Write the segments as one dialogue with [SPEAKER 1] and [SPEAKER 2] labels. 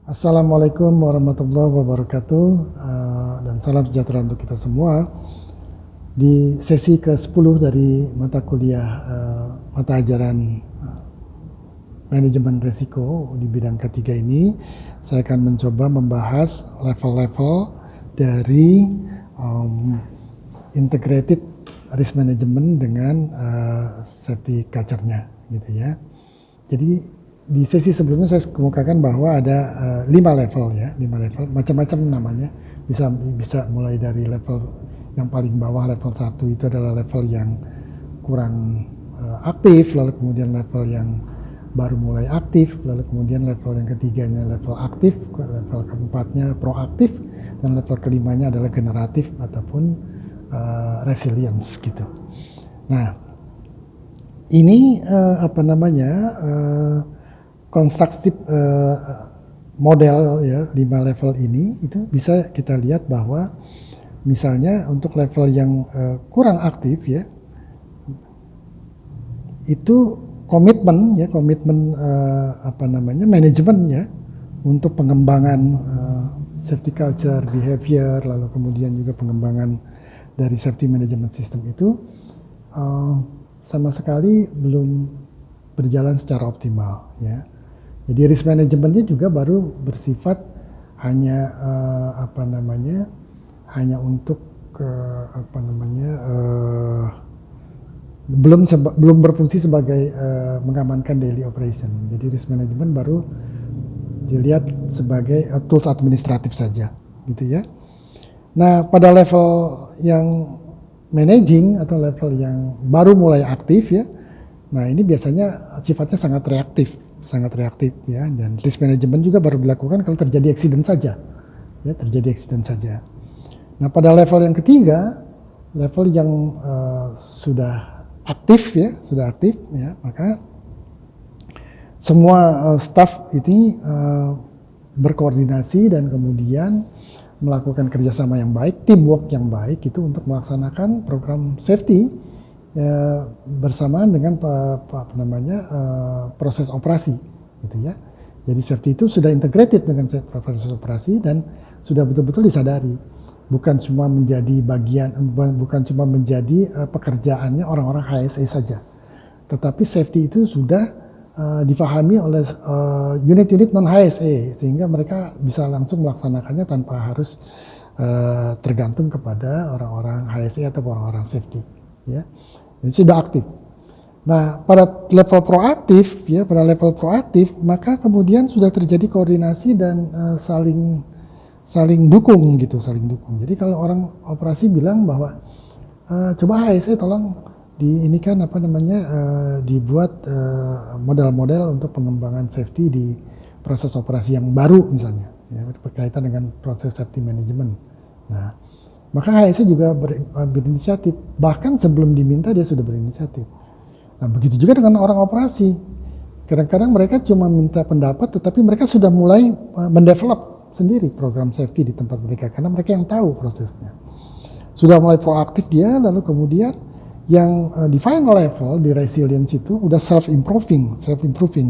[SPEAKER 1] Assalamualaikum warahmatullahi wabarakatuh, dan salam sejahtera untuk kita semua. Di sesi ke-10 dari mata kuliah mata ajaran manajemen risiko di bidang ketiga ini, saya akan mencoba membahas level-level dari integrated risk management dengan safety culture-nya, gitu ya. Jadi di sesi sebelumnya saya kemukakan bahwa ada 5 level ya, 5 level, macam-macam namanya. Bisa mulai dari level yang paling bawah, level 1 itu adalah level yang kurang aktif, lalu kemudian level yang baru mulai aktif, lalu kemudian level yang ketiganya level aktif, level keempatnya proaktif, dan level kelimanya adalah generatif ataupun resilience gitu. Nah, ini konstruksi model ya 5 level ini itu bisa kita lihat bahwa misalnya untuk level yang kurang aktif ya, itu komitmen manajemen ya untuk pengembangan safety culture, behavior, lalu kemudian juga pengembangan dari safety management system itu sama sekali belum berjalan secara optimal ya. Jadi risk manajemennya juga baru bersifat hanya hanya untuk belum berfungsi sebagai mengamankan daily operation. Jadi risk management baru dilihat sebagai tools administratif saja, gitu ya. Nah, pada level yang managing atau level yang baru mulai aktif ya, nah ini biasanya sifatnya sangat reaktif ya, dan risk management juga baru dilakukan kalau terjadi accident saja ya, Nah, pada level yang ketiga, level yang sudah aktif ya, maka semua staff ini berkoordinasi dan kemudian melakukan kerjasama yang baik, teamwork yang baik itu untuk melaksanakan program safety bersamaan dengan proses operasi, gitu ya. Jadi safety itu sudah integrated dengan proses operasi dan sudah betul-betul disadari, bukan cuma menjadi pekerjaannya orang-orang HSE saja, tetapi safety itu sudah difahami oleh unit-unit non HSE sehingga mereka bisa langsung melaksanakannya tanpa harus tergantung kepada orang-orang HSE atau orang-orang safety, ya. Jadi sudah aktif. Nah, pada level proaktif, maka kemudian sudah terjadi koordinasi dan saling dukung. Jadi kalau orang operasi bilang bahwa coba HSE tolong dibuat model-model untuk pengembangan safety di proses operasi yang baru misalnya, ya, berkaitan dengan proses safety management. Nah, maka HSE juga berinisiatif, bahkan sebelum diminta dia sudah berinisiatif. Nah, begitu juga dengan orang operasi. Kadang-kadang mereka cuma minta pendapat, tetapi mereka sudah mulai mendevelop sendiri program safety di tempat mereka, karena mereka yang tahu prosesnya. Sudah mulai proaktif dia, lalu kemudian yang di final level, di resilience itu udah self-improving.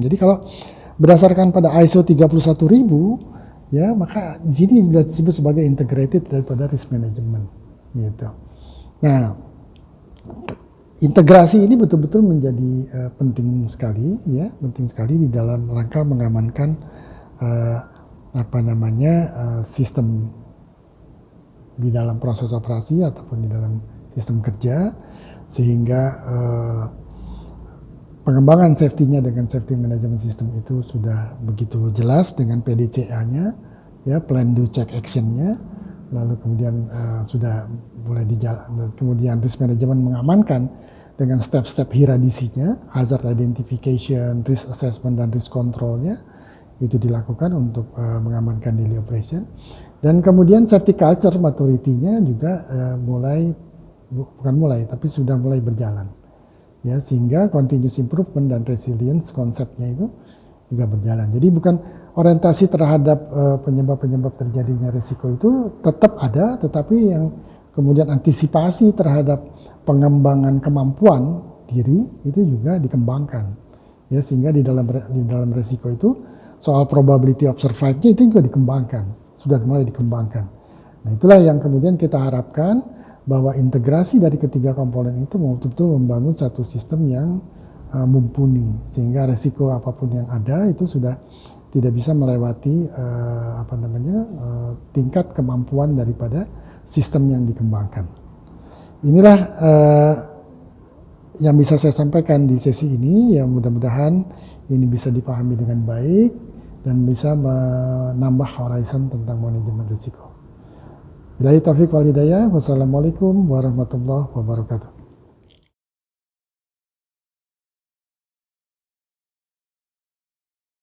[SPEAKER 1] Jadi kalau berdasarkan pada ISO 31000, ya, maka di sini sudah disebut sebagai integrated daripada risk management, gitu. Nah, integrasi ini betul-betul menjadi penting sekali di dalam rangka mengamankan sistem di dalam proses operasi ataupun di dalam sistem kerja, sehingga pengembangan safety-nya dengan safety management system itu sudah begitu jelas dengan PDCA-nya, ya, plan do check action-nya, lalu kemudian sudah mulai kemudian risk management mengamankan dengan step-step hierarkisinya, hazard identification, risk assessment, dan risk control-nya itu dilakukan untuk mengamankan daily operation. Dan kemudian safety culture maturity-nya juga sudah mulai berjalan. Ya, sehingga continuous improvement dan resilience konsepnya itu juga berjalan. Jadi bukan orientasi terhadap penyebab-penyebab terjadinya risiko itu tetap ada, tetapi yang kemudian antisipasi terhadap pengembangan kemampuan diri itu juga dikembangkan. Ya, sehingga di dalam risiko itu soal probability of survive-nya itu juga dikembangkan, sudah mulai dikembangkan. Nah itulah yang kemudian kita harapkan bahwa integrasi dari ketiga komponen itu betul-betul membangun satu sistem yang mumpuni, sehingga resiko apapun yang ada itu sudah tidak bisa melewati tingkat kemampuan daripada sistem yang dikembangkan. Inilah yang bisa saya sampaikan di sesi ini, ya mudah-mudahan ini bisa dipahami dengan baik dan bisa menambah horizon tentang manajemen risiko. Billahi taufiq wal hidayah. Wassalamualaikum warahmatullahi wabarakatuh.